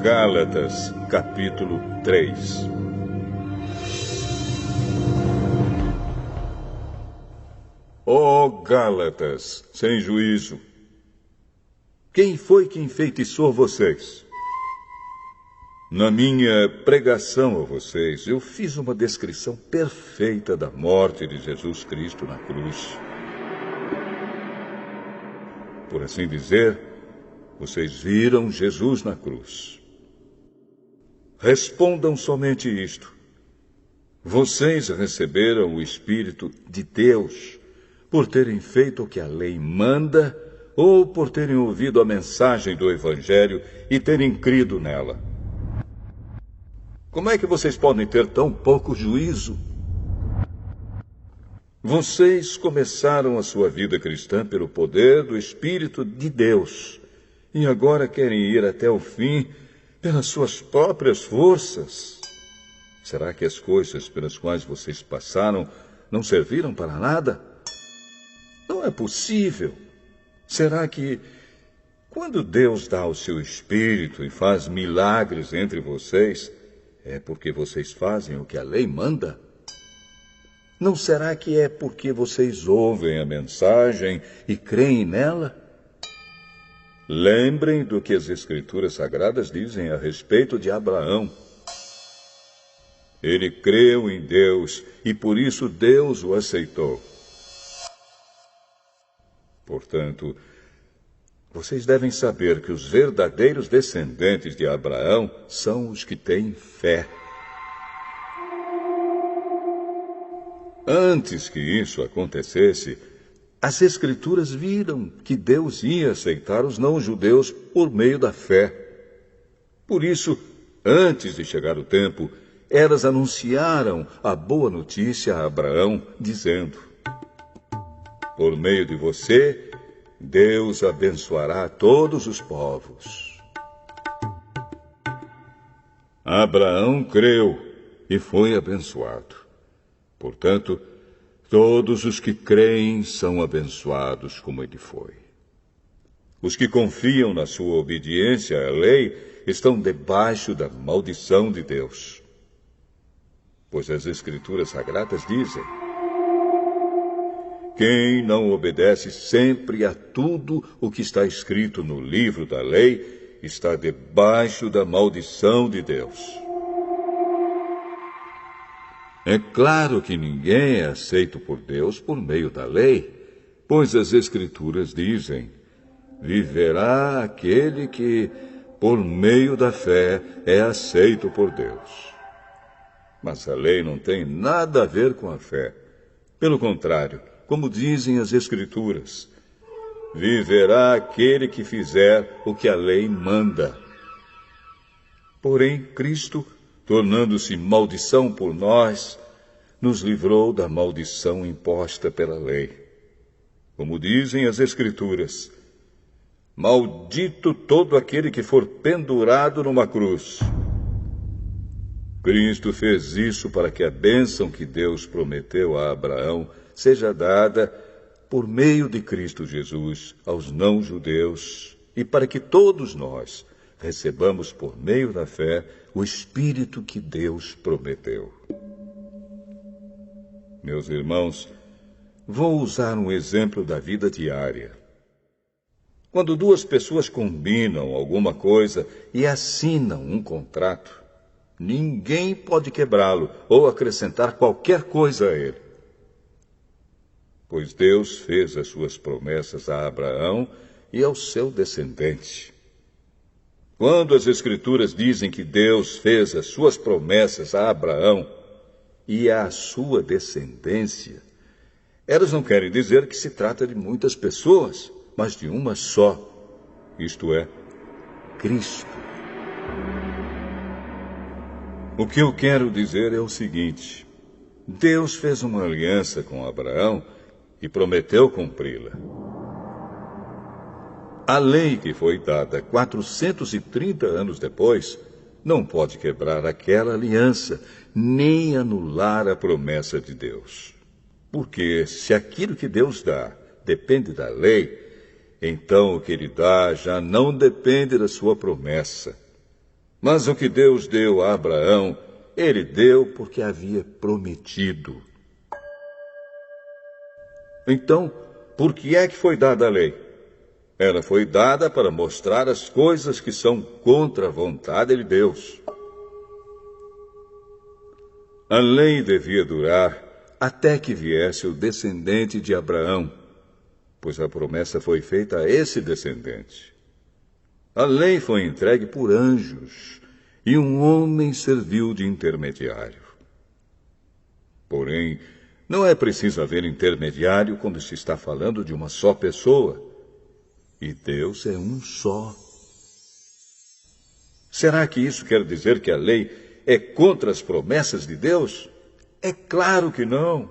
Gálatas, capítulo 3. Ó Gálatas, sem juízo! Quem foi que enfeitiçou vocês? Na minha pregação a vocês, eu fiz uma descrição perfeita da morte de Jesus Cristo na cruz. Por assim dizer, vocês viram Jesus na cruz. Respondam somente isto. Vocês receberam o Espírito de Deus por terem feito o que a lei manda ou por terem ouvido a mensagem do Evangelho e terem crido nela? Como é que vocês podem ter tão pouco juízo? Vocês começaram a sua vida cristã pelo poder do Espírito de Deus e agora querem ir até o fim pelas suas próprias forças. Será que as coisas pelas quais vocês passaram não serviram para nada? Não é possível. Será que, quando Deus dá o seu Espírito e faz milagres entre vocês, é porque vocês fazem o que a lei manda? Não será que é porque vocês ouvem a mensagem e creem nela? Lembrem do que as Escrituras Sagradas dizem a respeito de Abraão. Ele creu em Deus e por isso Deus o aceitou. Portanto, vocês devem saber que os verdadeiros descendentes de Abraão são os que têm fé. Antes que isso acontecesse, as Escrituras viram que Deus ia aceitar os não-judeus por meio da fé. Por isso, antes de chegar o tempo, elas anunciaram a boa notícia a Abraão, dizendo: por meio de você, Deus abençoará todos os povos. Abraão creu e foi abençoado. Portanto, todos os que creem são abençoados como ele foi. Os que confiam na sua obediência à lei estão debaixo da maldição de Deus. Pois as Escrituras Sagradas dizem: quem não obedece sempre a tudo o que está escrito no livro da lei está debaixo da maldição de Deus. É claro que ninguém é aceito por Deus por meio da lei, pois as Escrituras dizem: viverá aquele que, por meio da fé, é aceito por Deus. Mas a lei não tem nada a ver com a fé. Pelo contrário, como dizem as Escrituras, viverá aquele que fizer o que a lei manda. Porém, Cristo, tornando-se maldição por nós, nos livrou da maldição imposta pela lei. Como dizem as Escrituras: maldito todo aquele que for pendurado numa cruz. Cristo fez isso para que a bênção que Deus prometeu a Abraão seja dada por meio de Cristo Jesus aos não-judeus e para que todos nós recebamos por meio da fé o Espírito que Deus prometeu. Meus irmãos, vou usar um exemplo da vida diária. Quando duas pessoas combinam alguma coisa e assinam um contrato, ninguém pode quebrá-lo ou acrescentar qualquer coisa a ele. Pois Deus fez as suas promessas a Abraão e ao seu descendente. Quando as Escrituras dizem que Deus fez as suas promessas a Abraão e à sua descendência, elas não querem dizer que se trata de muitas pessoas, mas de uma só, isto é, Cristo. O que eu quero dizer é o seguinte: Deus fez uma aliança com Abraão e prometeu cumpri-la. A lei que foi dada 430 anos depois não pode quebrar aquela aliança, nem anular a promessa de Deus. Porque se aquilo que Deus dá depende da lei, então o que ele dá já não depende da sua promessa, Mas o que Deus deu a Abraão, ele deu porque havia prometido. Então, por que é que foi dada a lei? Ela foi dada para mostrar as coisas que são contra a vontade de Deus. A lei devia durar até que viesse o descendente de Abraão, pois a promessa foi feita a esse descendente. A lei foi entregue por anjos e um homem serviu de intermediário. Porém, não é preciso haver intermediário quando se está falando de uma só pessoa. E Deus é um só. Será que isso quer dizer que a lei é contra as promessas de Deus? É claro que não.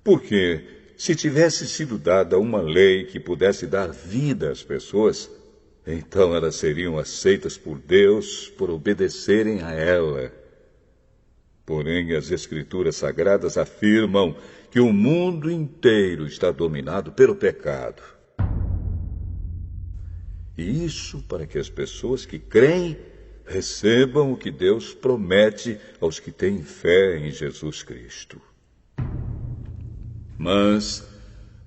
Porque se tivesse sido dada uma lei que pudesse dar vida às pessoas, então elas seriam aceitas por Deus por obedecerem a ela. Porém, as Escrituras Sagradas afirmam que o mundo inteiro está dominado pelo pecado. E isso para que as pessoas que creem recebam o que Deus promete aos que têm fé em Jesus Cristo. Mas,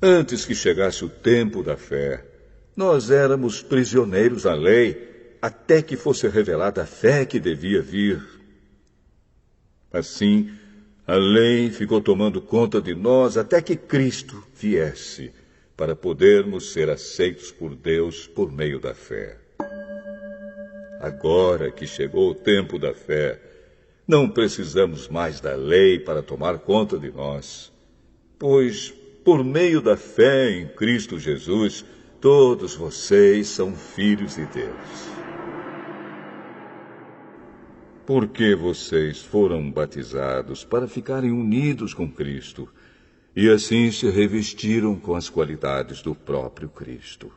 antes que chegasse o tempo da fé, nós éramos prisioneiros à lei, até que fosse revelada a fé que devia vir. Assim, a lei ficou tomando conta de nós até que Cristo viesse, para podermos ser aceitos por Deus por meio da fé. Agora que chegou o tempo da fé, não precisamos mais da lei para tomar conta de nós, pois, por meio da fé em Cristo Jesus, todos vocês são filhos de Deus. Porque vocês foram batizados para ficarem unidos com Cristo, e assim se revestiram com as qualidades do próprio Cristo.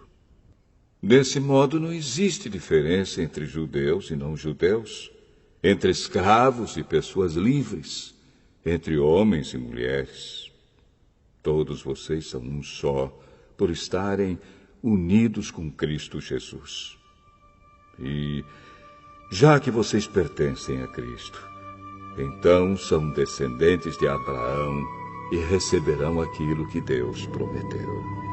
Desse modo, não existe diferença entre judeus e não-judeus, entre escravos e pessoas livres, entre homens e mulheres. Todos vocês são um só, por estarem unidos com Cristo Jesus. E, já que vocês pertencem a Cristo, então são descendentes de Abraão e receberão aquilo que Deus prometeu.